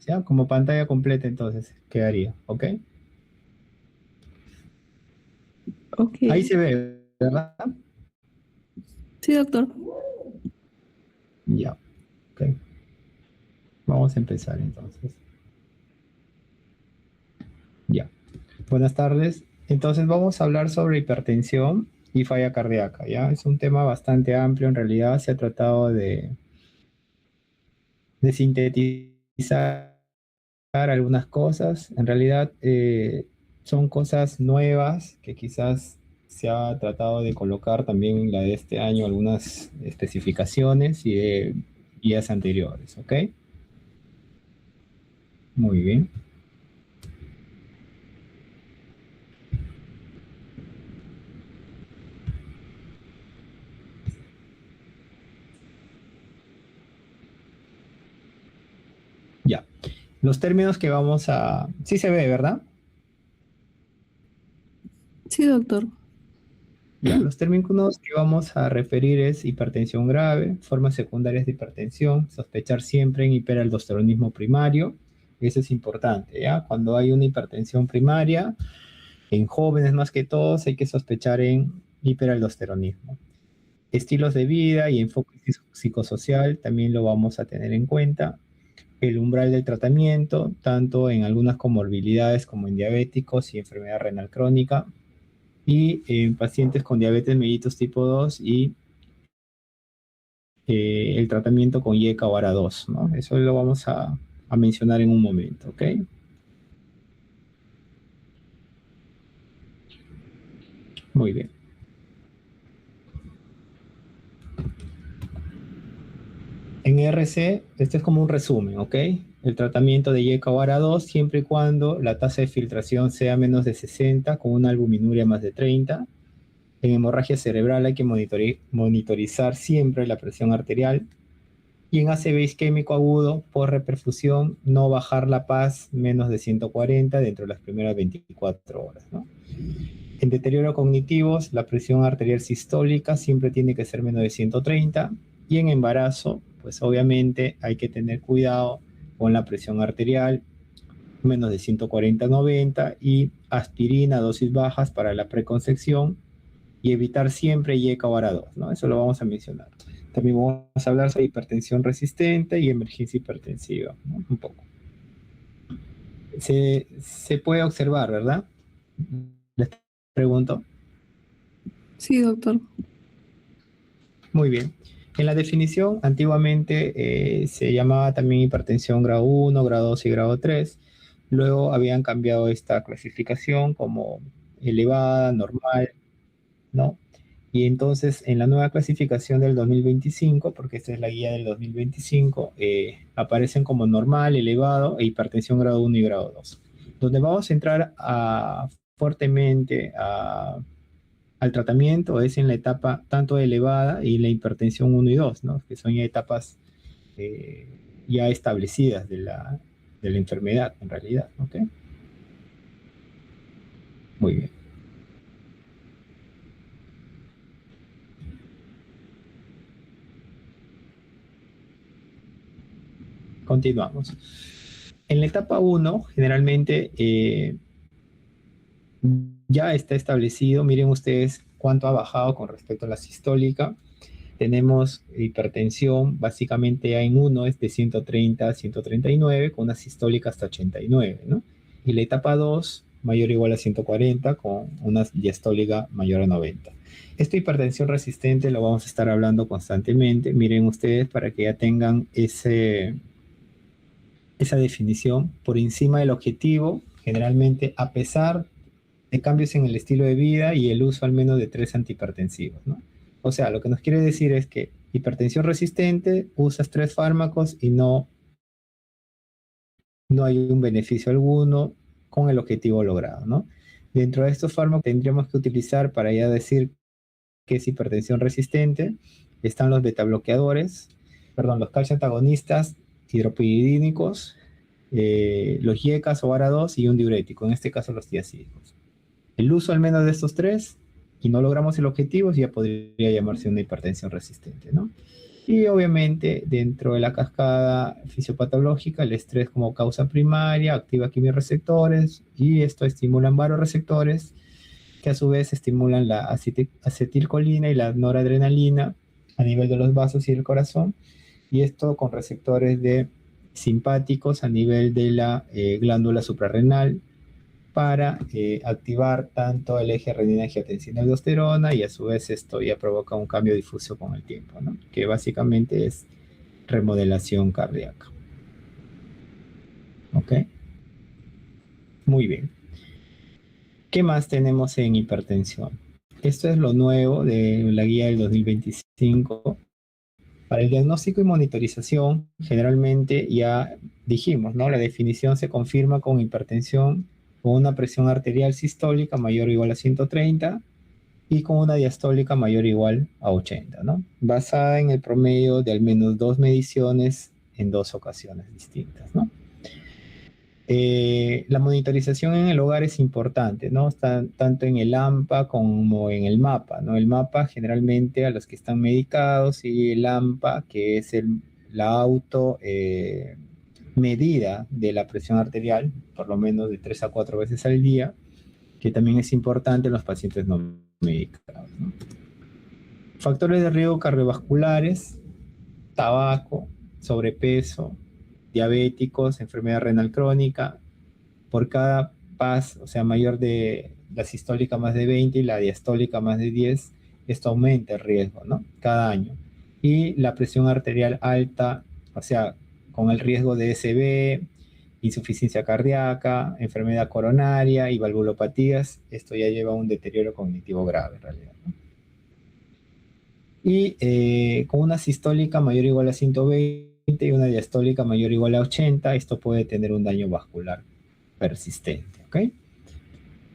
¿ya? Como pantalla completa entonces quedaría, ¿ok? Ok. Ahí se ve, ¿verdad? Sí, doctor. Ya, ok. Vamos a empezar entonces. Ya. Buenas tardes. Entonces vamos a hablar sobre hipertensión y falla cardíaca, ¿ya? Es un tema bastante amplio, en realidad se ha tratado de sintetizar algunas cosas. En realidad son cosas nuevas que quizás se ha tratado de colocar también en la de este año algunas especificaciones y de guías anteriores, ¿ok? Muy bien. Ya. Los términos que vamos a... Sí se ve, ¿verdad? Sí, doctor. Ya, los términos que vamos a referir es hipertensión grave, formas secundarias de hipertensión, sospechar siempre en hiperaldosteronismo primario. Eso es importante, ¿ya? Cuando hay una hipertensión primaria, en jóvenes más que todos, hay que sospechar en hiperaldosteronismo. Estilos de vida y enfoque psicosocial también lo vamos a tener en cuenta. El umbral del tratamiento, tanto en algunas comorbilidades como en diabéticos y enfermedad renal crónica, y en pacientes con diabetes mellitus tipo 2 y el tratamiento con YECA o ARA2, ¿no? Eso lo vamos a mencionar en un momento, ¿ok? Muy bien. En RC, este es como un resumen, ¿ok? El tratamiento de YECA o ARA2 siempre y cuando la tasa de filtración sea menos de 60 con una albuminuria más de 30. En hemorragia cerebral hay que monitorizar siempre la presión arterial. Y en ACV isquémico agudo por reperfusión, no bajar la paz menos de 140 dentro de las primeras 24 horas, ¿no? En deterioro cognitivos, la presión arterial sistólica siempre tiene que ser menos de 130. Y en embarazo, pues obviamente hay que tener cuidado con la presión arterial, menos de 140-90, y aspirina, dosis bajas para la preconcepción, y evitar siempre YECA o ARA2, ¿no? Eso lo vamos a mencionar. También vamos a hablar sobre hipertensión resistente y emergencia hipertensiva, ¿no? Un poco. Se puede observar, ¿verdad? Les pregunto. Sí, doctor. Muy bien. En la definición, antiguamente se llamaba también hipertensión grado 1, grado 2 y grado 3. Luego habían cambiado esta clasificación como elevada, normal, ¿no? Y entonces en la nueva clasificación del 2025, porque esta es la guía del 2025, aparecen como normal, elevado e hipertensión grado 1 y grado 2. Donde vamos a entrar fuertemente al tratamiento es en la etapa tanto elevada y la hipertensión 1 y 2, ¿no? Que son ya etapas eh, ya establecidas de la enfermedad en realidad. ¿Ok? Muy bien. Continuamos. En la etapa uno, generalmente ya está establecido, miren ustedes cuánto ha bajado con respecto a la sistólica. Tenemos hipertensión, básicamente ya en uno es de 130 a 139, con una sistólica hasta 89, ¿no? Y la etapa 2, mayor o igual a 140, con una diastólica mayor a 90. Esta hipertensión resistente lo vamos a estar hablando constantemente. Miren ustedes para que ya tengan esa definición por encima del objetivo, generalmente a pesar de cambios en el estilo de vida y el uso al menos de 3 antihipertensivos, ¿no? O sea, lo que nos quiere decir es que hipertensión resistente, usas 3 fármacos y no hay un beneficio alguno con el objetivo logrado, ¿no? Dentro de estos fármacos tendríamos que utilizar para ya decir que es hipertensión resistente, están los betabloqueadores, perdón, los calcio antagonistas hidropiridínicos, los YECAS o ARA2 y un diurético, en este caso los tiazídicos. El uso al menos de estos tres y no logramos el objetivo, ya podría llamarse una hipertensión resistente, ¿no? Y obviamente dentro de la cascada fisiopatológica, el estrés como causa primaria activa quimiorreceptores y esto estimula varios receptores que a su vez estimulan la acetilcolina y la noradrenalina a nivel de los vasos y el corazón, y esto con receptores de simpáticos a nivel de la glándula suprarrenal para activar tanto el eje renina-angiotensina-aldosterona y a su vez esto ya provoca un cambio difuso con el tiempo, ¿no? Que básicamente es remodelación cardíaca. ¿Ok? Muy bien. ¿Qué más tenemos en hipertensión? Esto es lo nuevo de la guía del 2025. Para el diagnóstico y monitorización, generalmente ya dijimos, ¿no? La definición se confirma con hipertensión con una presión arterial sistólica mayor o igual a 130 y con una diastólica mayor o igual a 80, ¿no? Basada en el promedio de al menos 2 mediciones en 2 ocasiones distintas, ¿no? La monitorización en el hogar es importante, ¿no? Tanto en el AMPA como en el MAPA, ¿no? El MAPA generalmente a los que están medicados y el AMPA, que es la auto medida de la presión arterial, por lo menos de 3 a 4 veces al día, que también es importante en los pacientes no medicados, ¿no? Factores de riesgo cardiovasculares, tabaco, sobrepeso, diabéticos, enfermedad renal crónica. Por cada PAS, o sea, mayor de la sistólica más de 20 y la diastólica más de 10, esto aumenta el riesgo, ¿no? Cada año. Y la presión arterial alta, o sea, con el riesgo de SB, insuficiencia cardíaca, enfermedad coronaria y valvulopatías, esto ya lleva a un deterioro cognitivo grave en realidad, ¿no? Y con una sistólica mayor o igual a 120 y una diastólica mayor o igual a 80, esto puede tener un daño vascular persistente, ¿ok?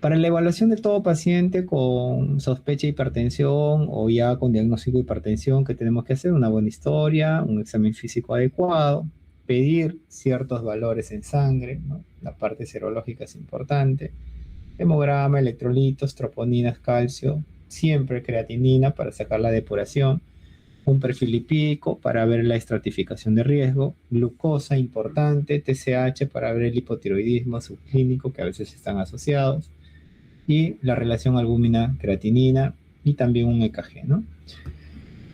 Para la evaluación de todo paciente con sospecha de hipertensión o ya con diagnóstico de hipertensión, que tenemos que hacer una buena historia, un examen físico adecuado, pedir ciertos valores en sangre, ¿no? La parte serológica es importante, hemograma, electrolitos, troponinas, calcio, siempre creatinina para sacar la depuración, un perfil lipídico para ver la estratificación de riesgo, glucosa importante, TSH para ver el hipotiroidismo subclínico que a veces están asociados, y la relación albúmina-creatinina y también un EKG, ¿no?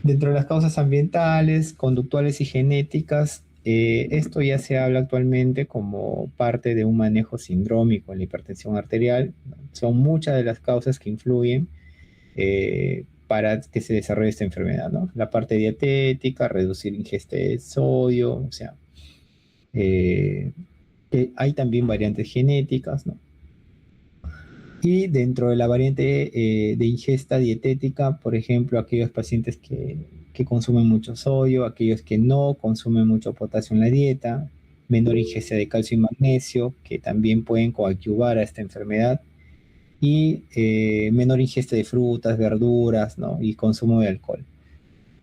Dentro de las causas ambientales, conductuales y genéticas, esto ya se habla actualmente como parte de un manejo sindrómico en la hipertensión arterial. Son muchas de las causas que influyen para que se desarrolle esta enfermedad, ¿no? La parte dietética, reducir ingesta de sodio, o sea, eh, hay también variantes genéticas, ¿no? Y dentro de la variante de ingesta dietética, por ejemplo, aquellos pacientes que consumen mucho sodio, aquellos que no consumen mucho potasio en la dieta, menor ingesta de calcio y magnesio, que también pueden coadyuvar a esta enfermedad, y menor ingesta de frutas, verduras, ¿no? Y consumo de alcohol.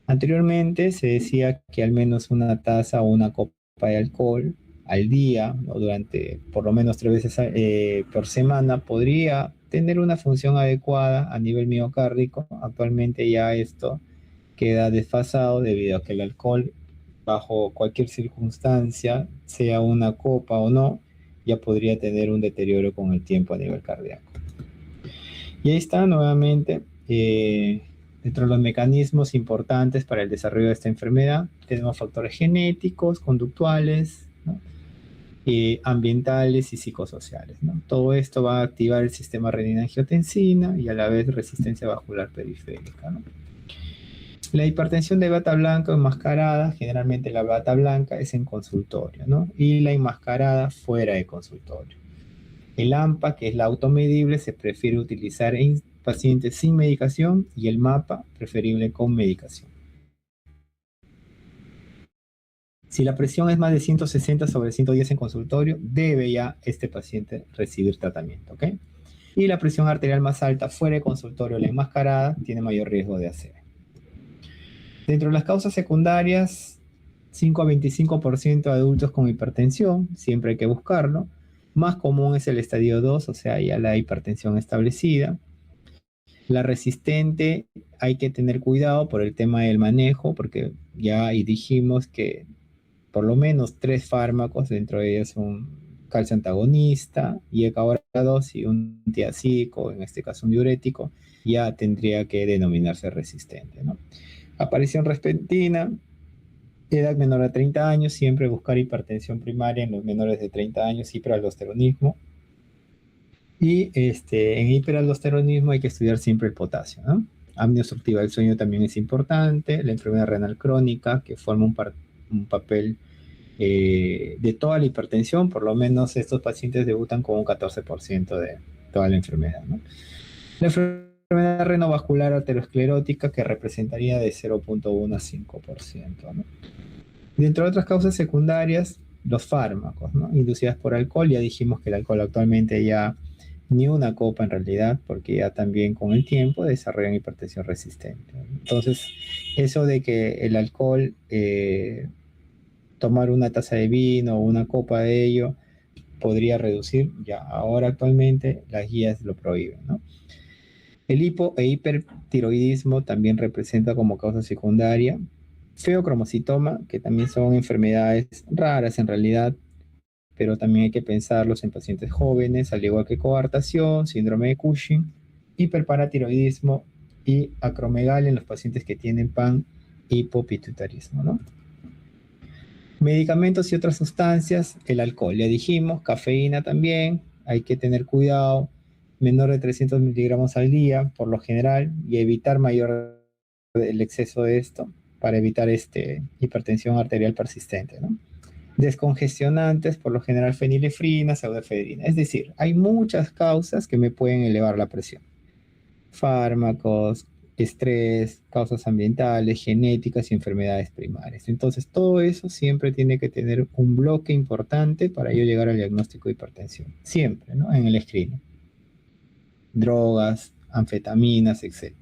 Anteriormente se decía que al menos una taza o una copa de alcohol al día, ¿no? Durante por lo menos 3 veces por semana, podría tener una función adecuada a nivel miocárdico. Actualmente ya esto queda desfasado debido a que el alcohol, bajo cualquier circunstancia, sea una copa o no, ya podría tener un deterioro con el tiempo a nivel cardíaco. Y ahí está nuevamente, dentro de los mecanismos importantes para el desarrollo de esta enfermedad, tenemos factores genéticos, conductuales, ¿no? Ambientales y psicosociales, ¿no? Todo esto va a activar el sistema renina-angiotensina y a la vez resistencia vascular periférica, ¿no? La hipertensión de bata blanca o enmascarada, generalmente la bata blanca es en consultorio, ¿no? Y la enmascarada fuera de consultorio. El AMPA, que es la automedible, se prefiere utilizar en pacientes sin medicación y el MAPA, preferible con medicación. Si la presión es más de 160 sobre 110 en consultorio, debe ya este paciente recibir tratamiento, ¿ok? Y la presión arterial más alta fuera de consultorio, la enmascarada, tiene mayor riesgo de ACV. Dentro de las causas secundarias, 5 a 25% de adultos con hipertensión, siempre hay que buscarlo. Más común es el estadio 2, o sea, ya la hipertensión establecida. La resistente hay que tener cuidado por el tema del manejo, porque ya, y dijimos que por lo menos 3 fármacos, dentro de ellos un calcio antagonista, YK2 y un tiacico, en este caso un diurético, ya tendría que denominarse resistente, ¿no? Aparición repentina, edad menor a 30 años, siempre buscar hipertensión primaria en los menores de 30 años, hiperaldosteronismo. Y en hiperaldosteronismo hay que estudiar siempre el potasio, ¿no? Apnea obstructiva del sueño también es importante, la enfermedad renal crónica, que forma un papel de toda la hipertensión. Por lo menos estos pacientes debutan con un 14% de toda la enfermedad, ¿no? La enfermedad renovascular aterosclerótica, que representaría de 0,1 a 5%, ¿no? Dentro de otras causas secundarias, los fármacos, ¿no? Inducidas por alcohol. Ya dijimos que el alcohol actualmente ya ni una copa en realidad, porque ya también con el tiempo desarrollan hipertensión resistente. Entonces, eso de que el alcohol, tomar una taza de vino o una copa de ello, podría reducir, ya ahora actualmente las guías lo prohíben, ¿no? El hipo e hipertiroidismo también representa como causa secundaria. Feocromocitoma, que también son enfermedades raras en realidad, pero también hay que pensarlos en pacientes jóvenes, al igual que coartación, síndrome de Cushing, hiperparatiroidismo y acromegalia en los pacientes que tienen PAN hipopituitarismo, ¿no? Medicamentos y otras sustancias, el alcohol, ya dijimos, cafeína también, hay que tener cuidado, menor de 300 miligramos al día, por lo general, y evitar mayor el exceso de esto, para evitar hipertensión arterial persistente, ¿no? Descongestionantes, por lo general fenilefrina, pseudoefedrina. Es decir, hay muchas causas que me pueden elevar la presión. Fármacos, estrés, causas ambientales, genéticas y enfermedades primarias. Entonces, todo eso siempre tiene que tener un bloque importante para yo llegar al diagnóstico de hipertensión. Siempre, ¿no? En el screening. Drogas, anfetaminas, etc.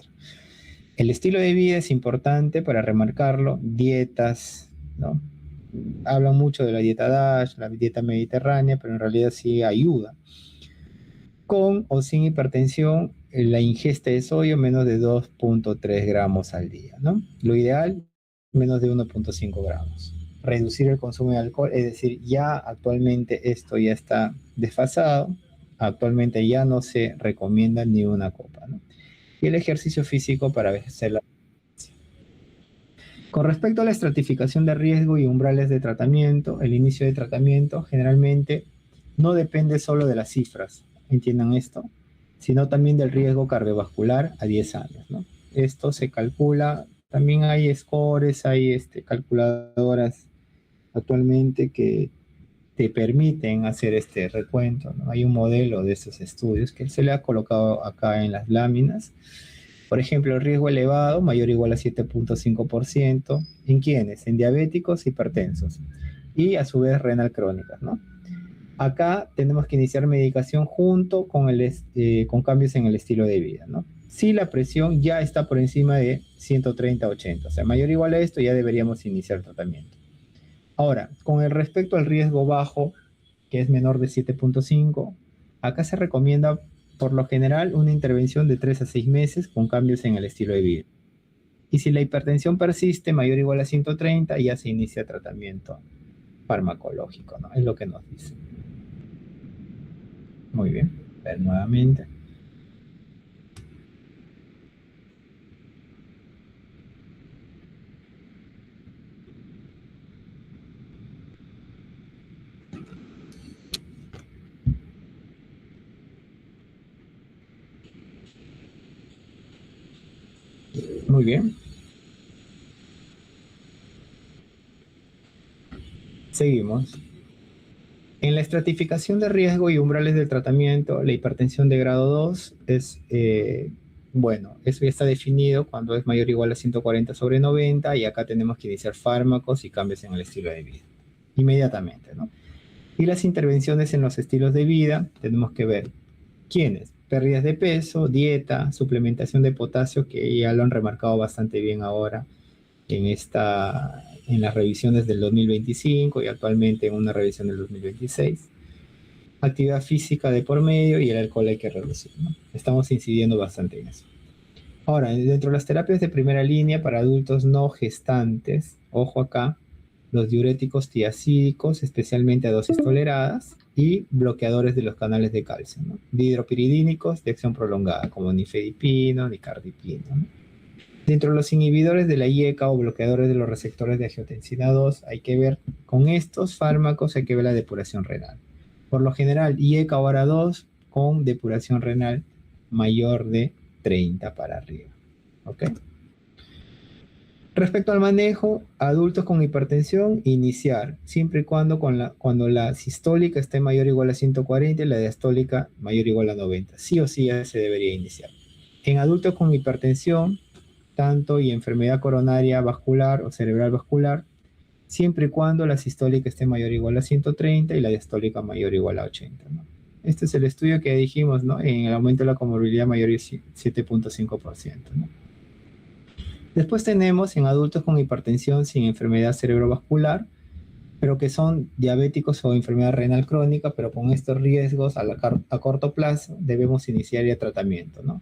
El estilo de vida es importante para remarcarlo. Dietas, ¿no? Hablan mucho de la dieta DASH, la dieta mediterránea, pero en realidad sí ayuda. Con o sin hipertensión, la ingesta de sodio menos de 2,3 gramos al día, ¿no? Lo ideal, menos de 1,5 gramos. Reducir el consumo de alcohol, es decir, ya actualmente esto ya está desfasado, actualmente ya no se recomienda ni una copa, ¿no? Y el ejercicio físico para vencer la... Con respecto a la estratificación de riesgo y umbrales de tratamiento, el inicio de tratamiento generalmente no depende solo de las cifras, entiendan esto, sino también del riesgo cardiovascular a 10 años, ¿no? Esto se calcula, también hay scores, hay calculadoras actualmente que te permiten hacer este recuento, ¿no? Hay un modelo de estos estudios que se le ha colocado acá en las láminas. Por ejemplo, el riesgo elevado, mayor o igual a 7,5%. ¿En quiénes? En diabéticos, hipertensos. Y a su vez renal crónicas, ¿no? Acá tenemos que iniciar medicación junto con cambios en el estilo de vida, ¿no? Si la presión ya está por encima de 130/80, o sea, mayor o igual a esto, ya deberíamos iniciar tratamiento. Ahora, con el respecto al riesgo bajo, que es menor de 7,5, acá se recomienda por lo general una intervención de 3 a 6 meses con cambios en el estilo de vida. Y si la hipertensión persiste mayor o igual a 130, ya se inicia tratamiento farmacológico, ¿no? Es lo que nos dice. Muy bien, ver nuevamente. Muy bien. Seguimos. En la estratificación de riesgo y umbrales del tratamiento, la hipertensión de grado 2 es, bueno, eso ya está definido cuando es mayor o igual a 140/90, y acá tenemos que iniciar fármacos y cambios en el estilo de vida inmediatamente, ¿no? Y las intervenciones en los estilos de vida, tenemos que ver quiénes, pérdidas de peso, dieta, suplementación de potasio, que ya lo han remarcado bastante bien ahora en las revisiones del 2025 y actualmente en una revisión del 2026. Actividad física de por medio y el alcohol hay que reducir, ¿no? Estamos incidiendo bastante en eso. Ahora, dentro de las terapias de primera línea para adultos no gestantes, ojo acá, los diuréticos tiacídicos, especialmente a dosis toleradas, y bloqueadores de los canales de calcio, ¿no? Dihidropiridínicos de acción prolongada, como nifedipino, nicardipino, ¿no? Dentro de los inhibidores de la IECA o bloqueadores de los receptores de angiotensina 2, hay que ver, con estos fármacos hay que ver la depuración renal. Por lo general, IECA o ARA2 con depuración renal mayor de 30 para arriba. ¿Ok? Respecto al manejo, adultos con hipertensión, iniciar, siempre y cuando, cuando la sistólica esté mayor o igual a 140 y la diastólica mayor o igual a 90. Sí o sí ya se debería iniciar. En adultos con hipertensión, tanto y enfermedad coronaria vascular o cerebral vascular, siempre y cuando la sistólica esté mayor o igual a 130 y la diastólica mayor o igual a 80, ¿no? Este es el estudio que dijimos, ¿no? En el aumento de la comorbilidad mayor de 7.5%, ¿no? Después tenemos en adultos con hipertensión sin enfermedad cerebrovascular, pero que son diabéticos o enfermedad renal crónica, pero con estos riesgos a corto plazo debemos iniciar ya tratamiento, ¿no?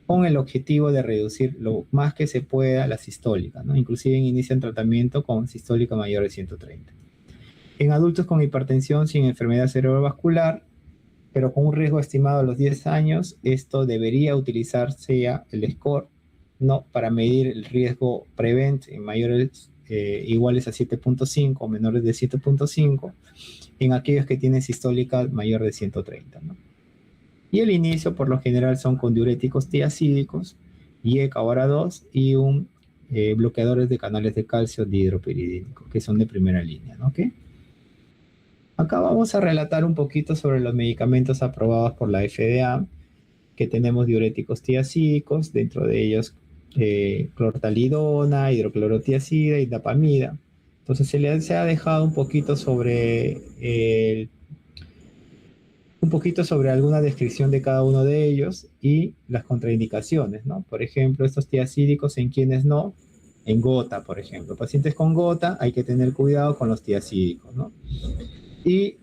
Con el objetivo de reducir lo más que se pueda la sistólica, ¿no? Inclusive inician tratamiento con sistólica mayor de 130. En adultos con hipertensión sin enfermedad cerebrovascular, pero con un riesgo estimado a los 10 años, esto debería utilizarse ya el score, ¿no? Para medir el riesgo PREVENT en mayores iguales a 7.5 o menores de 7.5 en aquellos que tienen sistólica mayor de 130, ¿no? Y el inicio por lo general son con diuréticos tiacídicos, IECA o ARA2 y bloqueadores de canales de calcio dihidropiridínico, que son de primera línea, ¿no? ¿Okay? Acá vamos a relatar un poquito sobre los medicamentos aprobados por la FDA, que tenemos diuréticos tiacídicos, dentro de ellos clortalidona, hidroclorotiazida y dapamida. Entonces se ha dejado un poquito sobre alguna descripción de cada uno de ellos y las contraindicaciones, ¿no? Por ejemplo, estos tiacídicos en quienes no, en gota, por ejemplo. Pacientes con gota hay que tener cuidado con los tiacídicos, ¿no? Y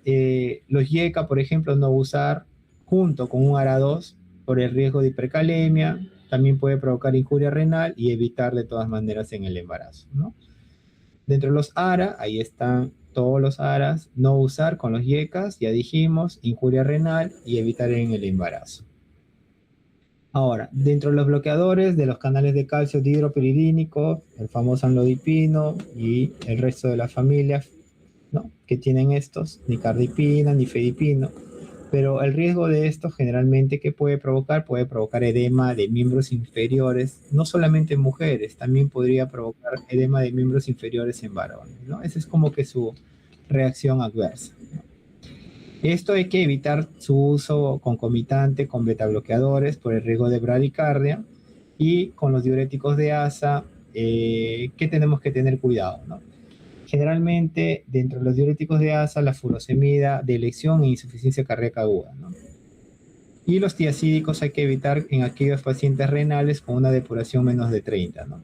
los IECA, por ejemplo, no usar junto con un ARA2 por el riesgo de hipercalemia, también puede provocar injuria renal y evitar de todas maneras en el embarazo, ¿no? Dentro de los ARA, ahí están todos los ARAs, no usar con los IECAs, ya dijimos, injuria renal y evitar en el embarazo. Ahora, dentro de los bloqueadores de los canales de calcio dihidropiridínico, el famoso amlodipino y el resto de la familia, ¿no? Que tienen estos, ni cardipina, ni fedipino, pero el riesgo de esto generalmente que puede provocar edema de miembros inferiores, no solamente en mujeres, también podría provocar edema de miembros inferiores en varones, ¿no? Esa es como que su reacción adversa, ¿no? Esto hay que evitar su uso concomitante con betabloqueadores por el riesgo de bradicardia y con los diuréticos de ASA, que tenemos que tener cuidado, ¿no? Generalmente, dentro de los diuréticos de ASA, la furosemida de elección e insuficiencia cardíaca aguda, ¿no? Y los tiacídicos hay que evitar en aquellos pacientes renales con una depuración menos de 30, ¿no?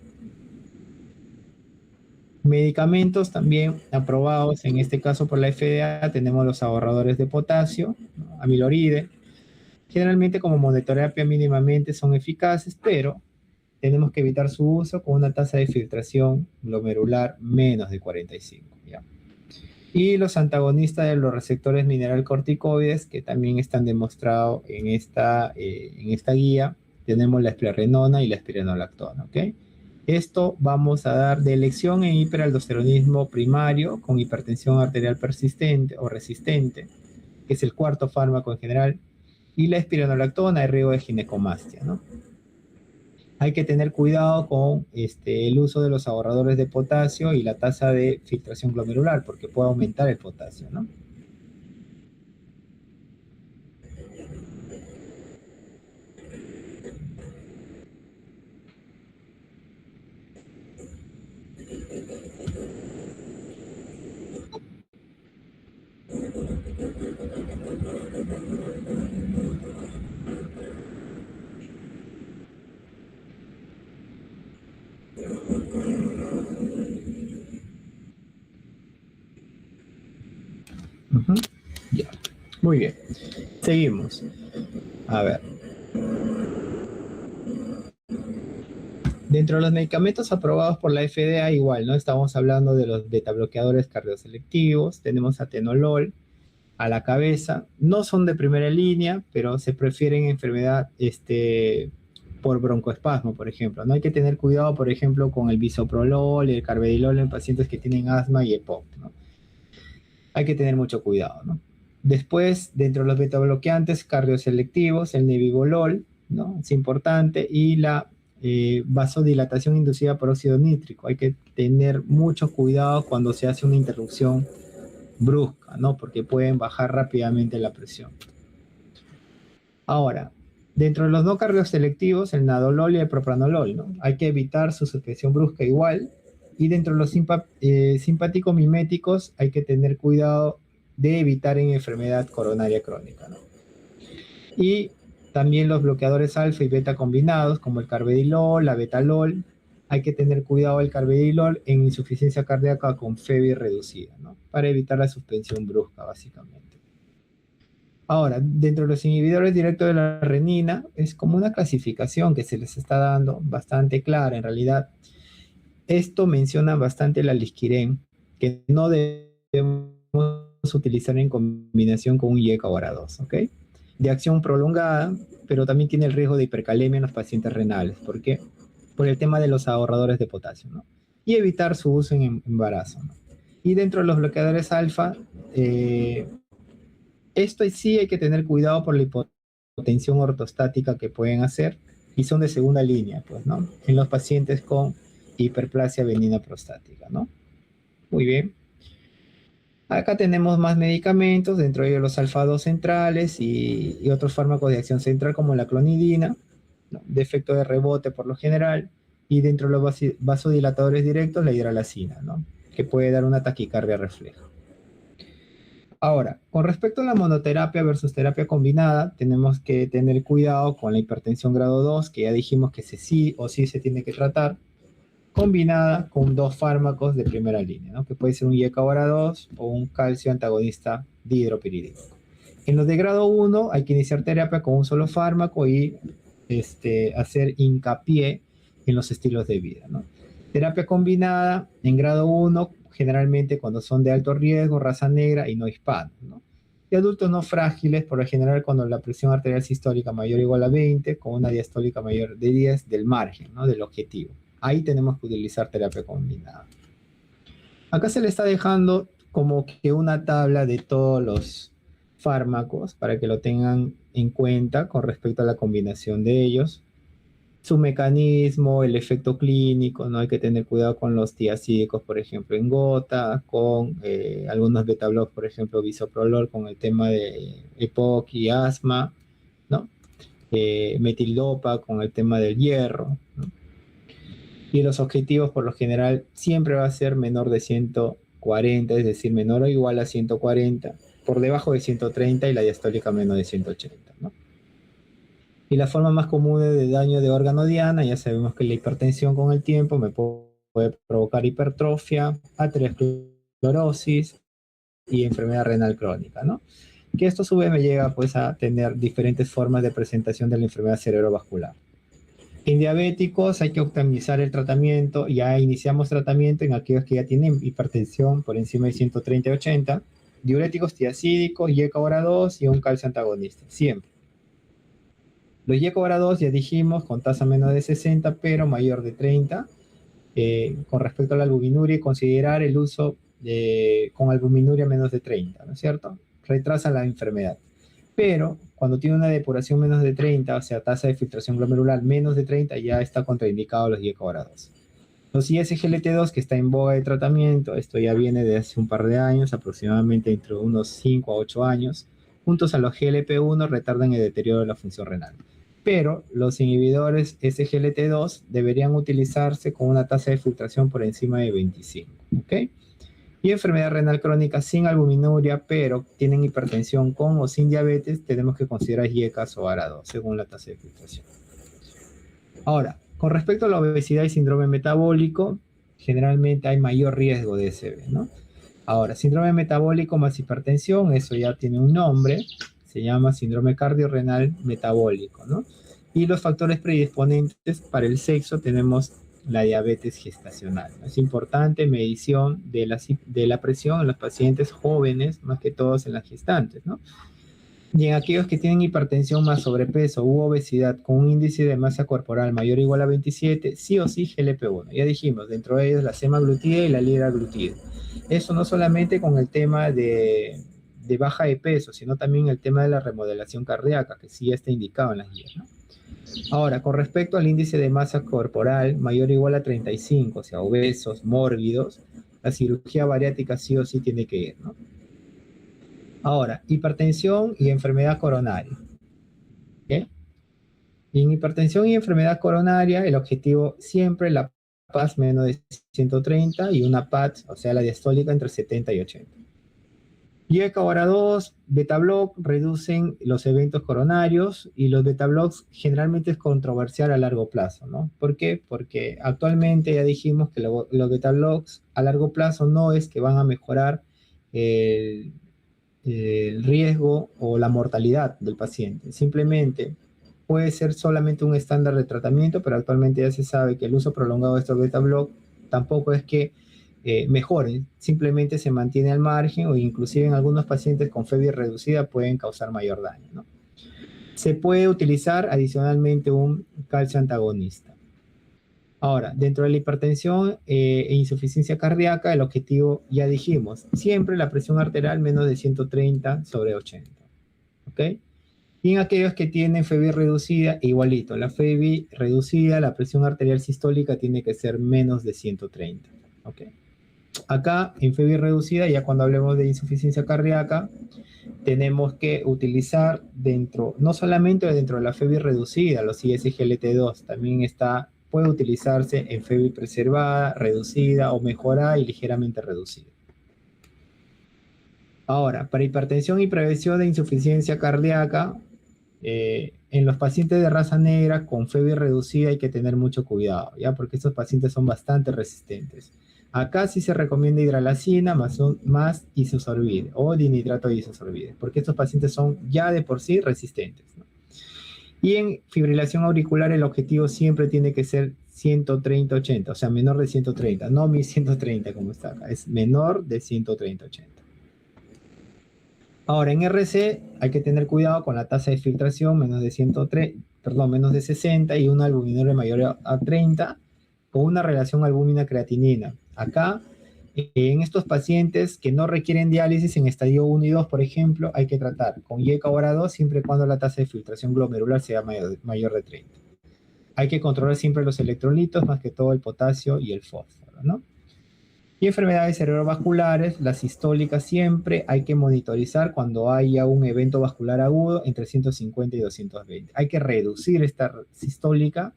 Medicamentos también aprobados, en este caso por la FDA, tenemos los ahorradores de potasio, ¿no? Amiloride. Generalmente como monoterapia mínimamente son eficaces, pero tenemos que evitar su uso con una tasa de filtración glomerular menos de 45, ¿ya? Y los antagonistas de los receptores mineralcorticoides, que también están demostrados en esta guía, tenemos la esplerenona y la espironolactona, ¿ok? Esto vamos a dar de elección en hiperaldosteronismo primario con hipertensión arterial persistente o resistente, que es el cuarto fármaco en general, y la espironolactona es riesgo de ginecomastia, ¿no? Hay que tener cuidado con el uso de los ahorradores de potasio y la tasa de filtración glomerular, porque puede aumentar el potasio, ¿no? Ujú. Ya. Muy bien. Seguimos. A ver. Dentro de los medicamentos aprobados por la FDA, igual, ¿no? Estamos hablando de los betabloqueadores cardioselectivos, tenemos atenolol a la cabeza, no son de primera línea, pero se prefieren en enfermedad por broncoespasmo, por ejemplo. No hay que tener cuidado, por ejemplo, con el bisoprolol y el carvedilol en pacientes que tienen asma y EPOC, ¿no? Hay que tener mucho cuidado, ¿no? Después, dentro de los betabloqueantes cardioselectivos, el nebivolol, ¿no? Es importante, y la vasodilatación inducida por óxido nítrico. Hay que tener mucho cuidado cuando se hace una interrupción brusca, ¿no? Porque pueden bajar rápidamente la presión. Ahora, dentro de los no cardioselectivos, el nadolol y el propranolol, ¿no? Hay que evitar su supresión brusca igual. Y dentro de los simpático-miméticos hay que tener cuidado de evitar en enfermedad coronaria crónica, ¿no? Y también los bloqueadores alfa y beta combinados, como el carvedilol, la betalol. Hay que tener cuidado el carvedilol en insuficiencia cardíaca con FEBI reducida, ¿no? Para evitar la suspensión brusca, básicamente. Ahora, dentro de los inhibidores directos de la renina, es como una clasificación que se les está dando bastante clara. En realidad, esto menciona bastante la lisquiren, que no debemos utilizar en combinación con un YK-ORA2, ¿ok? De acción prolongada, pero también tiene el riesgo de hipercalemia en los pacientes renales. ¿Por qué? Por el tema de los ahorradores de potasio, ¿no? Y evitar su uso en embarazo, ¿no? Y dentro de los bloqueadores alfa, esto sí hay que tener cuidado por la hipotensión ortostática que pueden hacer, y son de segunda línea, pues, ¿no? En los pacientes con hiperplasia benigna prostática, ¿no? Muy bien. Acá tenemos más medicamentos, dentro de ellos los alfa-2 centrales y otros fármacos de acción central como la clonidina, ¿no? De efecto de rebote por lo general, y dentro de los vasodilatadores directos la hidralazina, ¿no? Que puede dar una taquicardia refleja. Ahora, con respecto a la monoterapia versus terapia combinada, tenemos que tener cuidado con la hipertensión grado 2, que ya dijimos que sí o sí se tiene que tratar, combinada con dos fármacos de primera línea, ¿no? Que puede ser un YK-ORA2 o un calcio antagonista dihidropiridínico. En los de grado 1 hay que iniciar terapia con un solo fármaco y hacer hincapié en los estilos de vida, ¿no? Terapia combinada en grado 1, generalmente cuando son de alto riesgo, raza negra y no hispanos, ¿no? Y adultos no frágiles, por lo general cuando la presión arterial sistólica mayor o igual a 20, con una diastólica mayor de 10 del margen, ¿no? Del objetivo. Ahí tenemos que utilizar terapia combinada. Acá se le está dejando como que una tabla de todos los fármacos para que lo tengan en cuenta con respecto a la combinación de ellos. Su mecanismo, el efecto clínico, no hay que tener cuidado con los tiazídicos, por ejemplo, en gota, con algunos beta-block, por ejemplo, bisoprolol, con el tema de EPOC y asma, ¿no? Metildopa con el tema del hierro, ¿no? Y los objetivos por lo general siempre va a ser menor de 140, es decir, menor o igual a 140, por debajo de 130 y la diastólica menos de 180, ¿no? Y la forma más común de daño de órgano diana, ya sabemos que la hipertensión con el tiempo me puede provocar hipertrofia, aterosclerosis y enfermedad renal crónica, ¿no? Que esto a su vez me llega pues a tener diferentes formas de presentación de la enfermedad cerebrovascular. En diabéticos hay que optimizar el tratamiento. Ya iniciamos tratamiento en aquellos que ya tienen hipertensión por encima de 130-80, diuréticos tiazídicos, YK-ORA2 y un calcio antagonista, siempre. Los YK-ORA2 ya dijimos con tasa menos de 60, pero mayor de 30. Con respecto a la albuminuria, considerar el uso con albuminuria menos de 30, ¿no es cierto? Retrasa la enfermedad. Pero cuando tiene una depuración menos de 30, o sea, tasa de filtración glomerular menos de 30, ya está contraindicado los YK-ORA2. Los ISGLT2, que está en boga de tratamiento, esto ya viene de hace un par de años, aproximadamente entre unos 5 a 8 años, juntos a los GLP-1 retardan el deterioro de la función renal. Pero los inhibidores SGLT2 deberían utilizarse con una tasa de filtración por encima de 25, ¿ok? Y enfermedad renal crónica sin albuminuria, pero tienen hipertensión con o sin diabetes, tenemos que considerar YKs o ARA2, según la tasa de filtración. Ahora, con respecto a la obesidad y síndrome metabólico, generalmente hay mayor riesgo de SB, ¿no? Ahora, síndrome metabólico más hipertensión, eso ya tiene un nombre, se llama síndrome cardiorrenal metabólico, ¿no? Y los factores predisponentes para el sexo tenemos la diabetes gestacional. Es importante medición de la presión en los pacientes jóvenes, más que todos en las gestantes, ¿no? Y en aquellos que tienen hipertensión más sobrepeso u obesidad con un índice de masa corporal mayor o igual a 27, sí o sí GLP-1. Ya dijimos, dentro de ellos la semaglutida y la liraglutida. Eso no solamente con el tema de baja de peso, sino también el tema de la remodelación cardíaca, que sí ya está indicado en las guías, ¿no? Ahora, con respecto al índice de masa corporal mayor o igual a 35, o sea, obesos, mórbidos, la cirugía bariátrica sí o sí tiene que ir, ¿no? Ahora, hipertensión y enfermedad coronaria. ¿Okay? Y en hipertensión y enfermedad coronaria, el objetivo siempre la PAS menos de 130 y una PAT, o sea, la diastólica entre 70 y 80. Y el ahora 2, beta block reducen los eventos coronarios y los beta blocks generalmente es controversial a largo plazo, ¿no? ¿Por qué? Porque actualmente ya dijimos que los beta blocks a largo plazo no es que van a mejorar el riesgo o la mortalidad del paciente. Simplemente puede ser solamente un estándar de tratamiento, pero actualmente ya se sabe que el uso prolongado de estos beta block tampoco es que mejoren, simplemente se mantiene al margen o inclusive en algunos pacientes con fiebre reducida pueden causar mayor daño, ¿no? Se puede utilizar adicionalmente un calcio antagonista. Ahora, dentro de la hipertensión e insuficiencia cardíaca, el objetivo, ya dijimos, siempre la presión arterial menos de 130 sobre 80. ¿Ok? Y en aquellos que tienen fiebre reducida, igualito, la fiebre reducida, la presión arterial sistólica tiene que ser menos de 130. ¿Ok? Acá, en fiebre reducida, ya cuando hablemos de insuficiencia cardíaca, tenemos que utilizar no solamente dentro de la fiebre reducida, los ISGLT2, también puede utilizarse en fiebre preservada, reducida o mejorada y ligeramente reducida. Ahora, para hipertensión y prevención de insuficiencia cardíaca, en los pacientes de raza negra con fiebre reducida hay que tener mucho cuidado, ¿ya? Porque estos pacientes son bastante resistentes. Acá sí se recomienda hidralacina más isosorbide o dinitrato de isosorbide, porque estos pacientes son ya de por sí resistentes, ¿no? Y en fibrilación auricular el objetivo siempre tiene que ser 130-80, o sea, menor de 130, no 1130 como está acá, es menor de 130-80. Ahora, en RC hay que tener cuidado con la tasa de filtración menos de 60 y una albuminuria mayor a 30 con una relación albúmina-creatinina. Acá, en estos pacientes que no requieren diálisis en estadio 1 y 2, por ejemplo, hay que tratar con YK-2 siempre y cuando la tasa de filtración glomerular sea mayor de 30. Hay que controlar siempre los electrolitos, más que todo el potasio y el fósforo, ¿no? Y enfermedades cerebrovasculares, las sistólicas siempre hay que monitorizar cuando haya un evento vascular agudo entre 150 y 220. Hay que reducir esta sistólica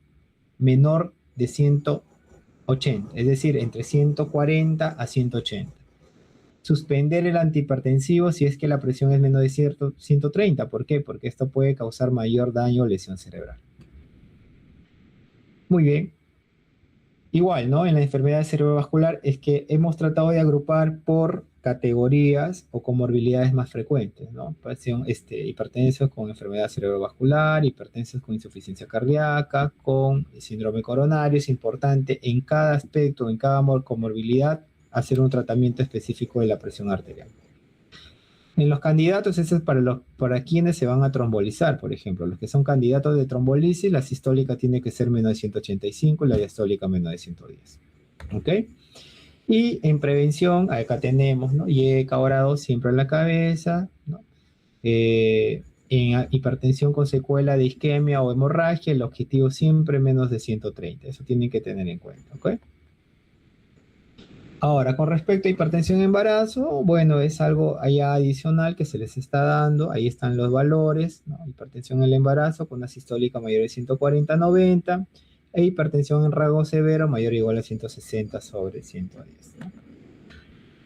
menor de 180, es decir, entre 140 a 180. Suspender el antihipertensivo si es que la presión es menos de 130. ¿Por qué? Porque esto puede causar mayor daño o lesión cerebral. Muy bien. Igual, ¿no? En la enfermedad cerebrovascular es que hemos tratado de agrupar por categorías o comorbilidades más frecuentes, ¿no? Hipertensos con enfermedad cerebrovascular, hipertensos con insuficiencia cardíaca, con síndrome coronario. Es importante en cada aspecto, en cada comorbilidad, hacer un tratamiento específico de la presión arterial. En los candidatos, eso es para quienes se van a trombolizar, por ejemplo. Los que son candidatos de trombolisis, la sistólica tiene que ser menos de 185 y la diastólica menos de 110. ¿Ok? Y en prevención, acá tenemos, ¿no? YK ahora 2 siempre en la cabeza, ¿no? En hipertensión con secuela de isquemia o hemorragia, el objetivo siempre menos de 130. Eso tienen que tener en cuenta, ¿ok? Ahora, con respecto a hipertensión en embarazo, bueno, es algo allá adicional que se les está dando. Ahí están los valores, ¿no? Hipertensión en el embarazo con una sistólica mayor de 140-90 e hipertensión en rango severo mayor o igual a 160 sobre 110, ¿no?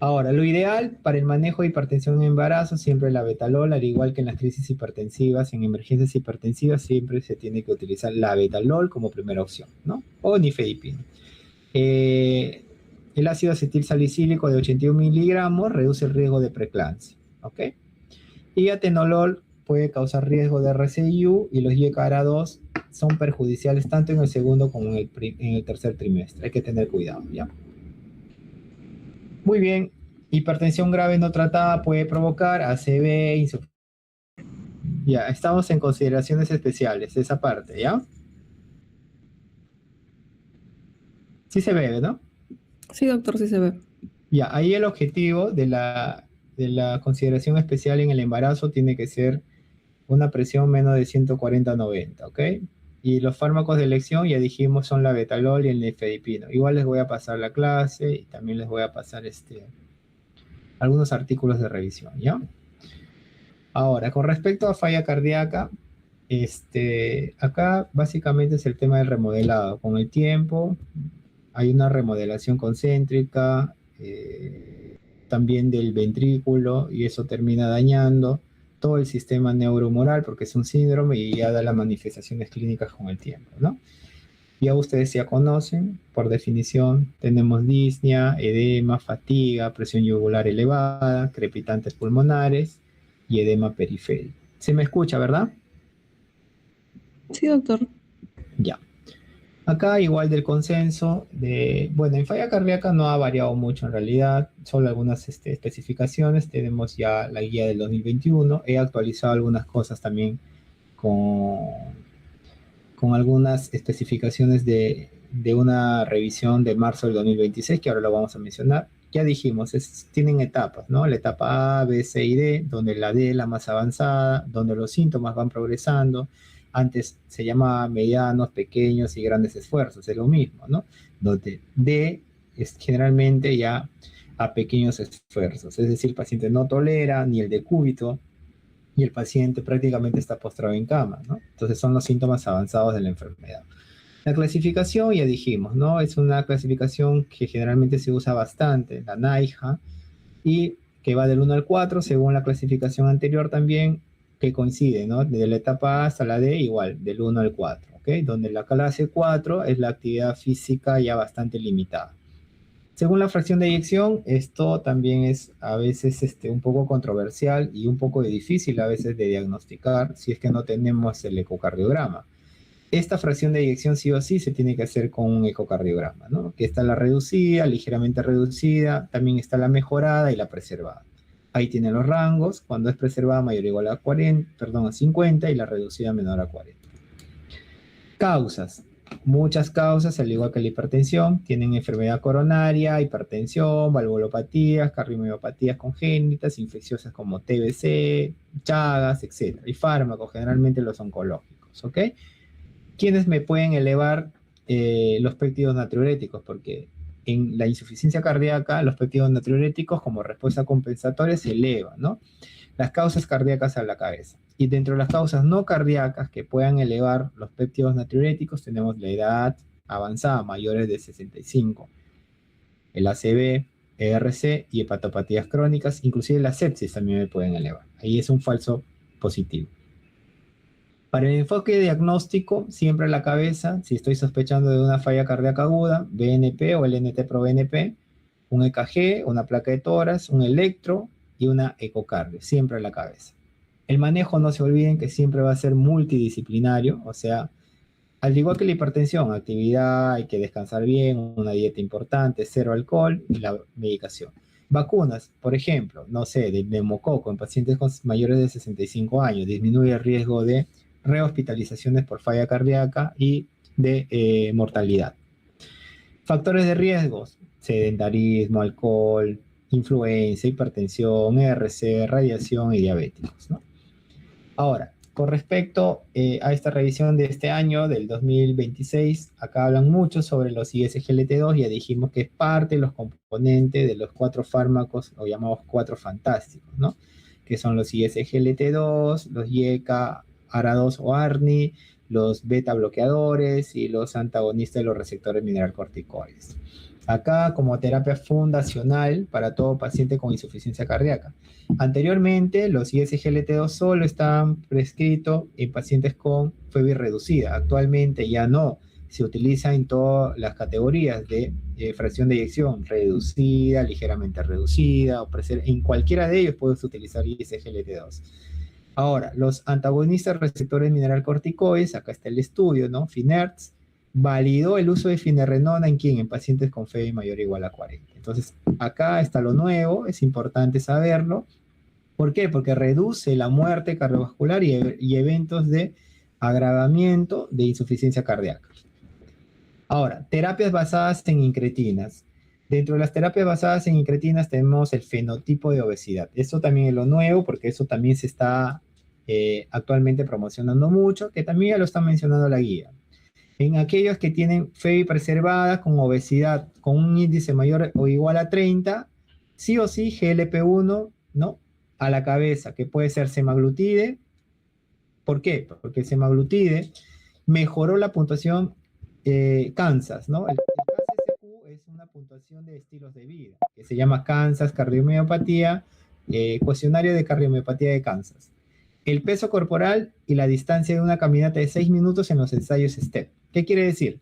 Ahora, lo ideal para el manejo de hipertensión en embarazo, siempre la betalol, al igual que en las crisis hipertensivas, en emergencias hipertensivas, siempre se tiene que utilizar la betalol como primera opción, ¿no? O nifedipina. El ácido acetil salicílico de 81 miligramos reduce el riesgo de preeclampsia, ¿ok? Y atenolol puede causar riesgo de RCIU y los YKR2 son perjudiciales tanto en el segundo como en el tercer trimestre. Hay que tener cuidado, ¿ya? Muy bien. Hipertensión grave no tratada puede provocar ACV, insuficiencia. Ya, estamos en consideraciones especiales, esa parte, ¿ya? Sí se ve, ¿no? Sí, doctor, sí se ve. Ya, ahí el objetivo de la consideración especial en el embarazo tiene que ser una presión menos de 140/90, ¿ok? Y los fármacos de elección, ya dijimos, son la betalol y el nifedipino. Igual les voy a pasar la clase y también les voy a pasar algunos artículos de revisión, ¿ya? Ahora, con respecto a falla cardíaca, acá básicamente es el tema del remodelado. Con el tiempo hay una remodelación concéntrica, también del ventrículo, y eso termina dañando todo el sistema neurohumoral porque es un síndrome y ya da las manifestaciones clínicas con el tiempo, ¿no? Ya ustedes ya conocen, por definición, tenemos disnea, edema, fatiga, presión yugular elevada, crepitantes pulmonares y edema periférico. ¿Se me escucha, verdad? Sí, doctor. Ya. Acá igual del consenso, bueno, en falla cardíaca no ha variado mucho en realidad, solo algunas especificaciones, tenemos ya la guía del 2021, he actualizado algunas cosas también con algunas especificaciones de una revisión de marzo del 2026, que ahora lo vamos a mencionar. Ya dijimos, tienen etapas, ¿no? La etapa A, B, C y D, donde la D es la más avanzada, donde los síntomas van progresando. Antes se llamaba medianos, pequeños y grandes esfuerzos, es lo mismo, ¿no? Donde D es generalmente ya a pequeños esfuerzos, es decir, el paciente no tolera ni el decúbito, y el paciente prácticamente está postrado en cama, ¿no? Entonces son los síntomas avanzados de la enfermedad. La clasificación, ya dijimos, ¿no? Es una clasificación que generalmente se usa bastante, la NAIJA, y que va del 1 al 4, según la clasificación anterior también, que coincide, ¿no? Desde la etapa A hasta la D, igual, del 1 al 4, ¿ok? Donde la clase 4 es la actividad física ya bastante limitada. Según la fracción de eyección, esto también es a veces un poco controversial y un poco difícil a veces de diagnosticar si es que no tenemos el ecocardiograma. Esta fracción de eyección sí o sí se tiene que hacer con un ecocardiograma, ¿no? Que está la reducida, ligeramente reducida, también está la mejorada y la preservada. Ahí tienen los rangos, cuando es preservada mayor o igual a 40, perdón, a 50 y la reducida menor a 40. Causas. Muchas causas, al igual que la hipertensión, tienen enfermedad coronaria, hipertensión, valvulopatías, cardiomiopatías congénitas, infecciosas como TBC, Chagas, etc. Y fármacos, generalmente los oncológicos, ¿ok? ¿Quiénes me pueden elevar los péptidos natriuréticos? Porque en la insuficiencia cardíaca, los péptidos natriuréticos como respuesta compensatoria se elevan, ¿no? Las causas cardíacas a la cabeza. Y dentro de las causas no cardíacas que puedan elevar los péptidos natriuréticos, tenemos la edad avanzada, mayores de 65, el ACV, ERC y hepatopatías crónicas, inclusive la sepsis también me pueden elevar. Ahí es un falso positivo. Para el enfoque diagnóstico, siempre a la cabeza, si estoy sospechando de una falla cardíaca aguda, BNP o el NT-proBNP, un EKG, una placa de tórax, un electro y una ecocardio, siempre a la cabeza. El manejo, no se olviden que siempre va a ser multidisciplinario, o sea, al igual que la hipertensión, actividad, hay que descansar bien, una dieta importante, cero alcohol y la medicación. Vacunas, por ejemplo, no sé, de neumococo en pacientes mayores de 65 años, disminuye el riesgo de rehospitalizaciones por falla cardíaca y de mortalidad. Factores de riesgos, sedentarismo, alcohol, influenza, hipertensión, ERC, radiación y diabéticos, ¿no? Ahora, con respecto a esta revisión de este año, del 2026, acá hablan mucho sobre los ISGLT2, ya dijimos que es parte de los componentes de los 4 fármacos, o llamamos 4 fantásticos, ¿no? Que son los ISGLT2, los YECA, ARA2 o ARNI, los beta bloqueadores y los antagonistas de los receptores mineralcorticoides. Acá como terapia fundacional para todo paciente con insuficiencia cardíaca. Anteriormente, los ISGLT2 solo estaban prescritos en pacientes con FEBI reducida. Actualmente ya no. Se utiliza en todas las categorías de fracción de eyección, reducida, ligeramente reducida, o en cualquiera de ellos puedes utilizar ISGLT2. Ahora, los antagonistas receptores mineralocorticoides, acá está el estudio, ¿no? FINERTS, validó el uso de finerenona en quién? En pacientes con FeNV mayor o igual a 40. Entonces, acá está lo nuevo, es importante saberlo. ¿Por qué? Porque reduce la muerte cardiovascular y eventos de agravamiento de insuficiencia cardíaca. Ahora, terapias basadas en incretinas. Dentro de las terapias basadas en incretinas tenemos el fenotipo de obesidad. Eso también es lo nuevo porque eso también se está actualmente promocionando mucho, que también ya lo está mencionando la guía. En aquellos que tienen FeNV preservada con obesidad con un índice mayor o igual a 30, sí o sí GLP-1, ¿no? A la cabeza, que puede ser semaglutide. ¿Por qué? Porque el semaglutide mejoró la puntuación Kansas, ¿no? El KCSQ es una puntuación de estilos de vida, que se llama Kansas Cardiomiopatía, cuestionario de cardiomiopatía de Kansas. El peso corporal y la distancia de una caminata de 6 minutos en los ensayos STEP. ¿Qué quiere decir?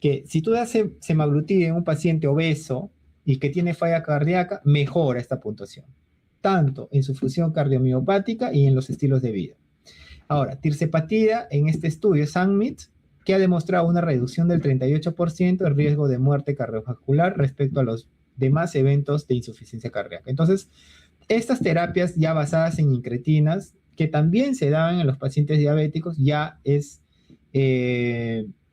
Que si tú das semaglutide en un paciente obeso y que tiene falla cardíaca, mejora esta puntuación, tanto en su función cardiomiopática y en los estilos de vida. Ahora, tirzepatida en este estudio, SUNMIT, que ha demostrado una reducción del 38% en riesgo de muerte cardiovascular respecto a los demás eventos de insuficiencia cardíaca. Entonces, estas terapias ya basadas en incretinas, que también se dan en los pacientes diabéticos, ya es,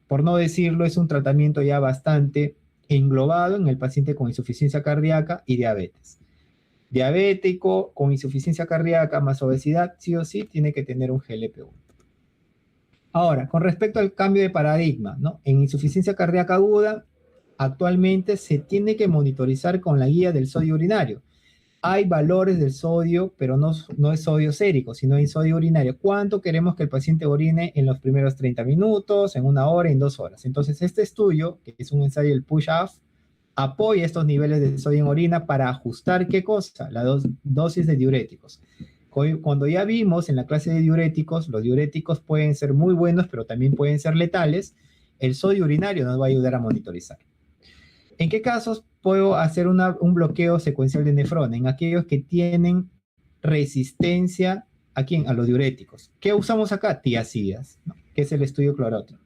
por no decirlo, es un tratamiento ya bastante englobado en el paciente con insuficiencia cardíaca y diabetes. Diabético con insuficiencia cardíaca más obesidad, sí o sí, tiene que tener un GLP-1. Ahora, con respecto al cambio de paradigma, ¿no? En insuficiencia cardíaca aguda, actualmente se tiene que monitorizar con la guía del sodio urinario. Hay valores del sodio, pero no es sodio sérico, sino en sodio urinario. ¿Cuánto queremos que el paciente orine en los primeros 30 minutos, en 1 hora, en 2 horas? Entonces, este estudio, que es un ensayo del push-off, apoya estos niveles de sodio en orina para ajustar, ¿qué cosa? La dosis de diuréticos. Cuando ya vimos en la clase de diuréticos, los diuréticos pueden ser muy buenos, pero también pueden ser letales. El sodio urinario nos va a ayudar a monitorizar. ¿En qué casos puedo hacer un bloqueo secuencial de nefrona? En aquellos que tienen resistencia ¿a quién? A los diuréticos. ¿Qué usamos acá? Tiazidas, ¿no? Que es el estudio clorótico.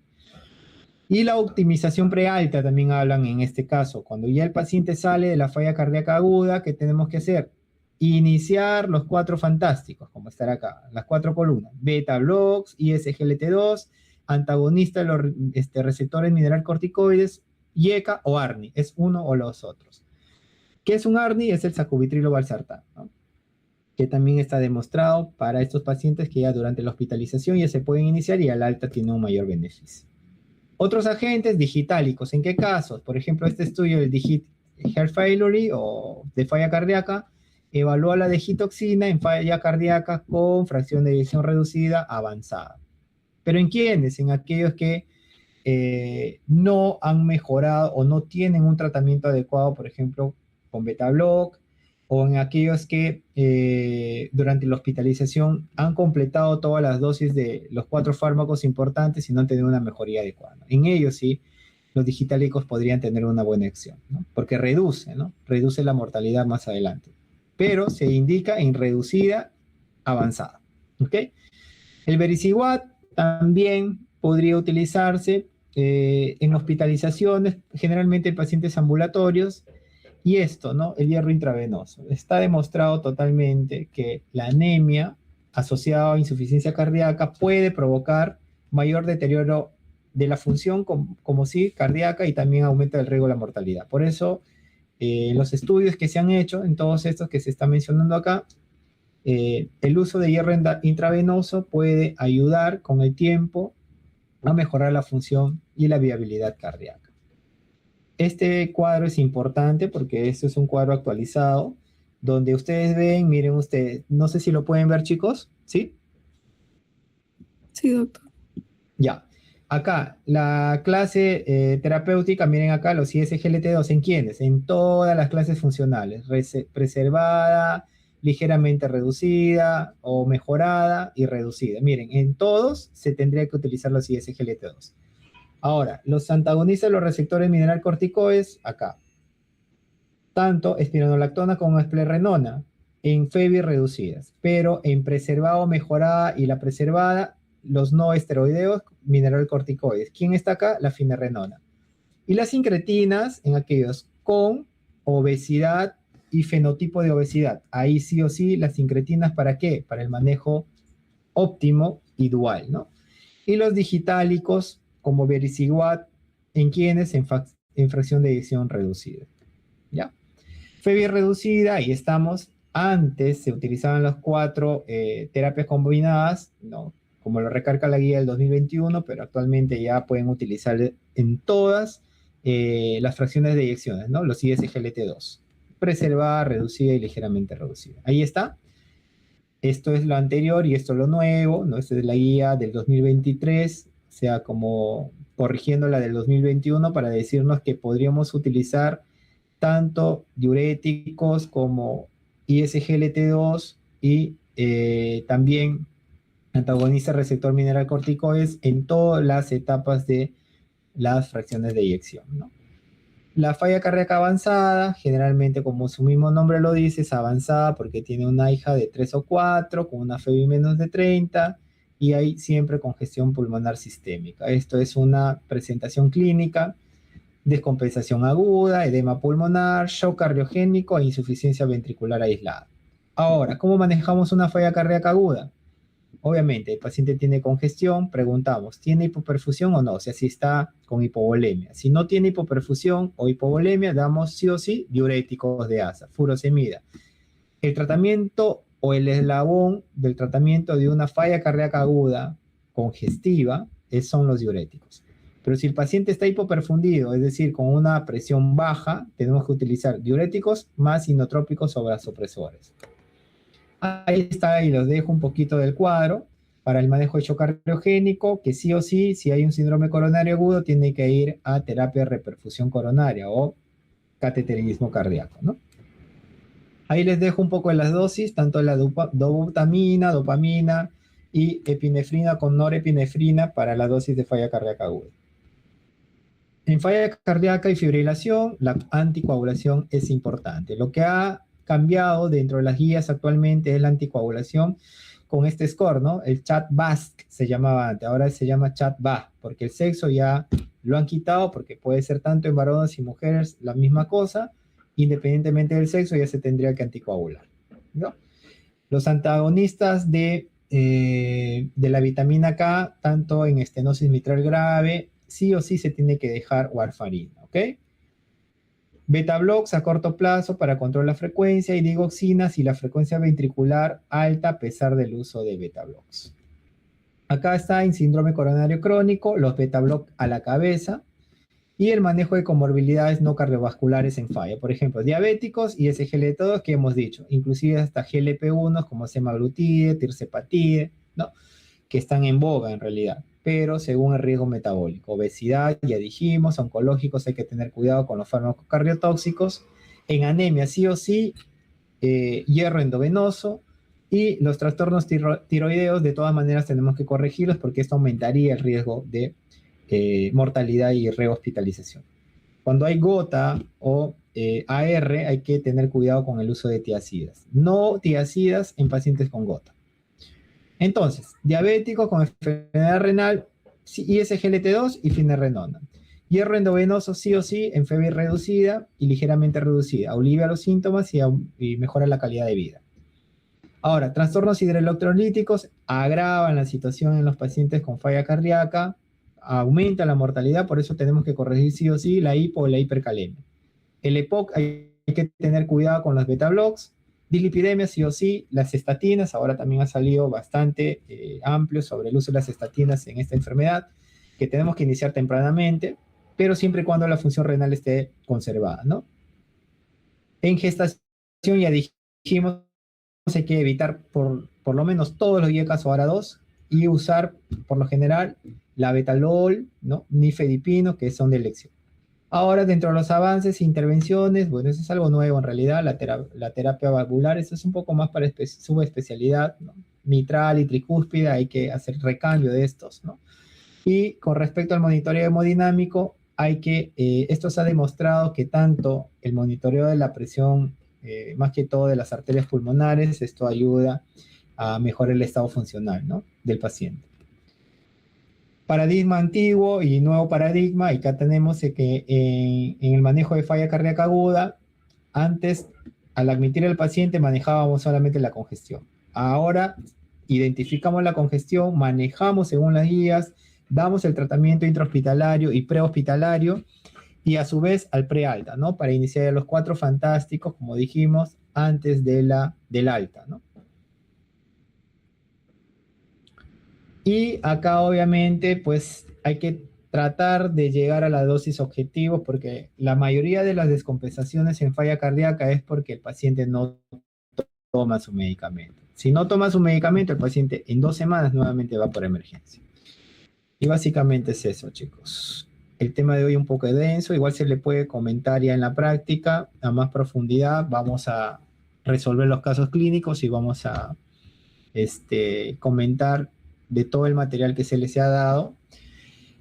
Y la optimización prealta también hablan en este caso. Cuando ya el paciente sale de la falla cardíaca aguda, ¿qué tenemos que hacer? Iniciar los 4 fantásticos, como estar acá, las 4 columnas. Beta blocks, ISGLT2, antagonista de los receptores mineralocorticoides, IECA o ARNI. Es uno o los otros. ¿Qué es un ARNI? Es el sacubitrilo valsartán, ¿no? Que también está demostrado para estos pacientes que ya durante la hospitalización ya se pueden iniciar y al alta tiene un mayor beneficio. Otros agentes digitálicos, ¿en qué casos? Por ejemplo, este estudio del Digit Heart Failure o de falla cardíaca evalúa la digitoxina en falla cardíaca con fracción de eyección reducida avanzada. ¿Pero en quiénes? En aquellos que no han mejorado o no tienen un tratamiento adecuado, por ejemplo, con beta block, o en aquellos que durante la hospitalización han completado todas las dosis de los 4 fármacos importantes y no han tenido una mejoría adecuada. En ellos sí, los digitálicos podrían tener una buena acción, ¿no? Porque reduce, ¿no? Reduce la mortalidad más adelante. Pero se indica en reducida avanzada, ¿ok? El vericiguat también podría utilizarse en hospitalizaciones, generalmente en pacientes ambulatorios. Y esto, ¿no? El hierro intravenoso. Está demostrado totalmente que la anemia asociada a insuficiencia cardíaca puede provocar mayor deterioro de la función como sí cardíaca y también aumenta el riesgo de la mortalidad. Por eso, los estudios que se han hecho, en todos estos que se está mencionando acá, el uso de hierro intravenoso puede ayudar con el tiempo a mejorar la función y la viabilidad cardíaca. Este cuadro es importante porque esto es un cuadro actualizado donde ustedes ven, miren ustedes, no sé si lo pueden ver, chicos, ¿sí? Sí, doctor. Ya. Acá, la clase terapéutica, miren acá los ISGLT2, ¿en quiénes? En todas las clases funcionales, preservada, ligeramente reducida o mejorada y reducida. Miren, en todos se tendría que utilizar los ISGLT2. Ahora, los antagonistas de los receptores mineralocorticoides, acá. Tanto espironolactona como esplerenona en FEBI reducidas, pero en preservado mejorada y la preservada, los no esteroideos, mineralocorticoides. ¿Quién está acá? La finerenona. Y las incretinas en aquellos con obesidad y fenotipo de obesidad. Ahí sí o sí, las incretinas, ¿para qué? Para el manejo óptimo y dual, ¿no? Y los digitálicos, como vericiguat, en quienes en fracción de eyección reducida, ¿ya? FEBI reducida, ahí estamos. Antes se utilizaban las 4 terapias combinadas, ¿no? Como lo recarga la guía del 2021, pero actualmente ya pueden utilizar en todas las fracciones de eyecciones, ¿no? Los ISGLT2. Preservada, reducida y ligeramente reducida. Ahí está. Esto es lo anterior y esto es lo nuevo, ¿no? Esta es la guía del 2023, o sea, como corrigiendo la del 2021 para decirnos que podríamos utilizar tanto diuréticos como ISGLT2 y también antagonista receptor mineral corticoides en todas las etapas de las fracciones de eyección, ¿no? La falla cardíaca avanzada, generalmente como su mismo nombre lo dice, es avanzada porque tiene una hija de 3 o 4 con una FEBI menos de 30 y hay siempre congestión pulmonar sistémica. Esto es una presentación clínica: descompensación aguda, edema pulmonar, shock cardiogénico e insuficiencia ventricular aislada. Ahora, ¿cómo manejamos una falla cardíaca aguda? Obviamente, el paciente tiene congestión, preguntamos, ¿tiene hipoperfusión o no? O sea, si está con hipovolemia. Si no tiene hipoperfusión o hipovolemia, damos sí o sí diuréticos de ASA, furosemida. El tratamiento o el eslabón del tratamiento de una falla cardíaca aguda congestiva son los diuréticos. Pero si el paciente está hipoperfundido, es decir, con una presión baja, tenemos que utilizar diuréticos más inotrópicos o vasopresores. Ahí está, y los dejo un poquito del cuadro para el manejo de shock cardiogénico, que sí o sí, si hay un síndrome coronario agudo, tiene que ir a terapia de reperfusión coronaria o cateterismo cardíaco, ¿no? Ahí les dejo un poco de las dosis, tanto la dobutamina, dopamina y epinefrina con norepinefrina para la dosis de falla cardíaca aguda. En falla cardíaca y fibrilación, la anticoagulación es importante. Lo que ha cambiado dentro de las guías actualmente es la anticoagulación con este score, ¿no? El CHAD-VASc se llamaba antes, ahora se llama CHAD-VA, porque el sexo ya lo han quitado, porque puede ser tanto en varones y mujeres la misma cosa, independientemente del sexo ya se tendría que anticoagular, ¿no? Los antagonistas de la vitamina K, tanto en estenosis mitral grave, sí o sí se tiene que dejar warfarina, ¿ok? Beta blocks a corto plazo para controlar la frecuencia y digoxinas y la frecuencia ventricular alta a pesar del uso de beta blocks. Acá está en síndrome coronario crónico, los beta blocks a la cabeza y el manejo de comorbilidades no cardiovasculares en falla. Por ejemplo, diabéticos y SGLT2 que hemos dicho, inclusive hasta GLP-1 como semaglutide, tirzepatide, ¿no? Que están en boga en realidad, pero según el riesgo metabólico. Obesidad, ya dijimos, oncológicos, hay que tener cuidado con los fármacos cardiotóxicos. En anemia, sí o sí, hierro endovenoso, y los trastornos tiroideos, de todas maneras tenemos que corregirlos porque esto aumentaría el riesgo de mortalidad y rehospitalización. Cuando hay gota o AR, hay que tener cuidado con el uso de tiacidas. No tiacidas en pacientes con gota. Entonces, diabético con enfermedad renal, ISGLT2 y finerenona. Hierro endovenoso sí o sí en FEBI reducida y ligeramente reducida. Alivia los síntomas y mejora la calidad de vida. Ahora, trastornos hidroelectrolíticos agravan la situación en los pacientes con falla cardíaca, aumenta la mortalidad, por eso tenemos que corregir sí o sí la hipo o la hipercalemia. El EPOC hay que tener cuidado con los beta blocks. Dislipidemia sí o sí, las estatinas, ahora también ha salido bastante amplio sobre el uso de las estatinas en esta enfermedad, que tenemos que iniciar tempranamente, pero siempre y cuando la función renal esté conservada, ¿no? En gestación ya dijimos, hay que evitar por lo menos todos los IECAS o ARA2 y usar por lo general la betalol, ¿no? Nifedipino, que son de elección. Ahora, dentro de los avances e intervenciones, bueno, eso es algo nuevo en realidad, la terapia valvular, eso es un poco más para subespecialidad, ¿no? Mitral y tricúspide, hay que hacer recambio de estos, ¿no? Y con respecto al monitoreo hemodinámico, esto se ha demostrado que tanto el monitoreo de la presión más que todo de las arterias pulmonares. Esto ayuda a mejorar el estado funcional, ¿no?, del paciente. Paradigma antiguo y nuevo paradigma. Y acá tenemos que en el manejo de falla cardíaca aguda, antes, al admitir al paciente, manejábamos solamente la congestión. Ahora, identificamos la congestión, manejamos según las guías, damos el tratamiento intrahospitalario y prehospitalario, y a su vez al prealta, ¿no?, para iniciar los 4 fantásticos, como dijimos, antes del alta, ¿no? Y acá obviamente pues hay que tratar de llegar a la dosis objetivo, porque la mayoría de las descompensaciones en falla cardíaca es porque el paciente no toma su medicamento. Si no toma su medicamento, el paciente en 2 semanas nuevamente va por emergencia. Y básicamente es eso, chicos. El tema de hoy un poco denso, igual se le puede comentar ya en la práctica a más profundidad. Vamos a resolver los casos clínicos y vamos a comentar de todo el material que se les ha dado.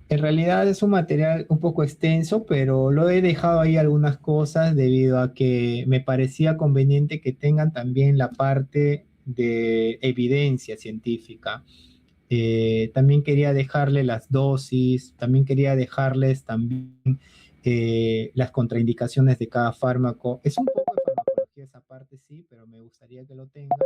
En realidad es un material un poco extenso, pero lo he dejado ahí algunas cosas debido a que me parecía conveniente que tengan también la parte de evidencia científica. También quería dejarle las dosis, también quería dejarles también las contraindicaciones de cada fármaco. Es un poco de farmacología esa parte, sí, pero me gustaría que lo tengan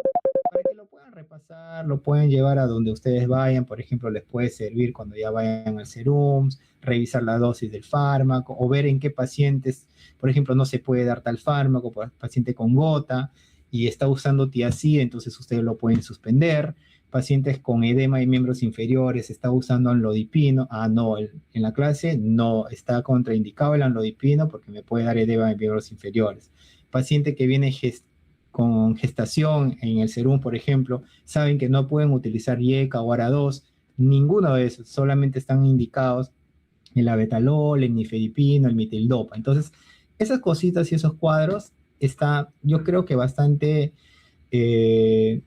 para que lo puedan repasar, lo pueden llevar a donde ustedes vayan. Por ejemplo, les puede servir cuando ya vayan al serums, revisar la dosis del fármaco o ver en qué pacientes, por ejemplo, no se puede dar tal fármaco, por paciente con gota y está usando tiacida, entonces ustedes lo pueden suspender. Pacientes con edema de miembros inferiores, está usando anlodipino. Ah, no, en la clase no está contraindicado el anlodipino porque me puede dar edema de miembros inferiores. Paciente que viene con gestación en el serum, por ejemplo, saben que no pueden utilizar IECA o ARA2, ninguno de esos, solamente están indicados el abetalol, el nifedipino, el mitildopa. Entonces, esas cositas y esos cuadros está, yo creo que bastante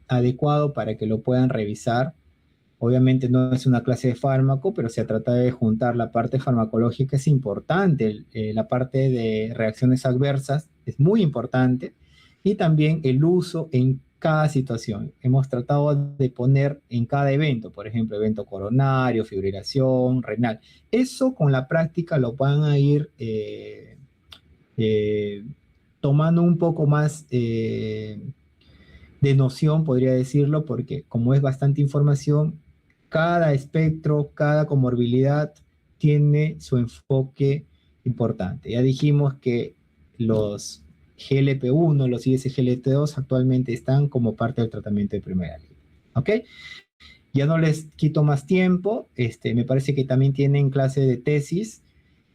adecuado para que lo puedan revisar. Obviamente no es una clase de fármaco, pero se trata de juntar la parte farmacológica, es importante, la parte de reacciones adversas es muy importante, y también el uso en cada situación. Hemos tratado de poner en cada evento, por ejemplo, evento coronario, fibrilación, renal. Eso con la práctica lo van a ir eh, tomando un poco más de noción, podría decirlo, porque como es bastante información, cada espectro, cada comorbilidad tiene su enfoque importante. Ya dijimos que los GLP-1, los ISGLT2 actualmente están como parte del tratamiento de primera línea. ¿Ok? Ya no les quito más tiempo. Me parece que también tienen clase de tesis.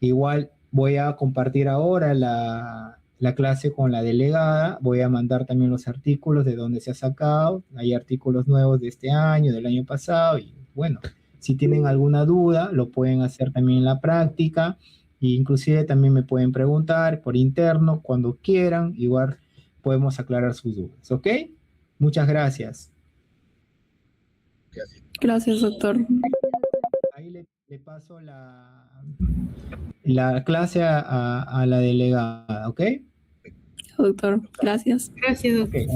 Igual voy a compartir ahora la clase con la delegada. Voy a mandar también los artículos de dónde se ha sacado. Hay artículos nuevos de este año, del año pasado. Y bueno, si tienen alguna duda, lo pueden hacer también en la práctica. E inclusive también me pueden preguntar por interno cuando quieran. Igual podemos aclarar sus dudas. ¿Ok? Muchas gracias. Gracias, doctor. Ahí le paso la clase a la delegada, ¿ok? Doctor, gracias. Gracias, doctor. Ok.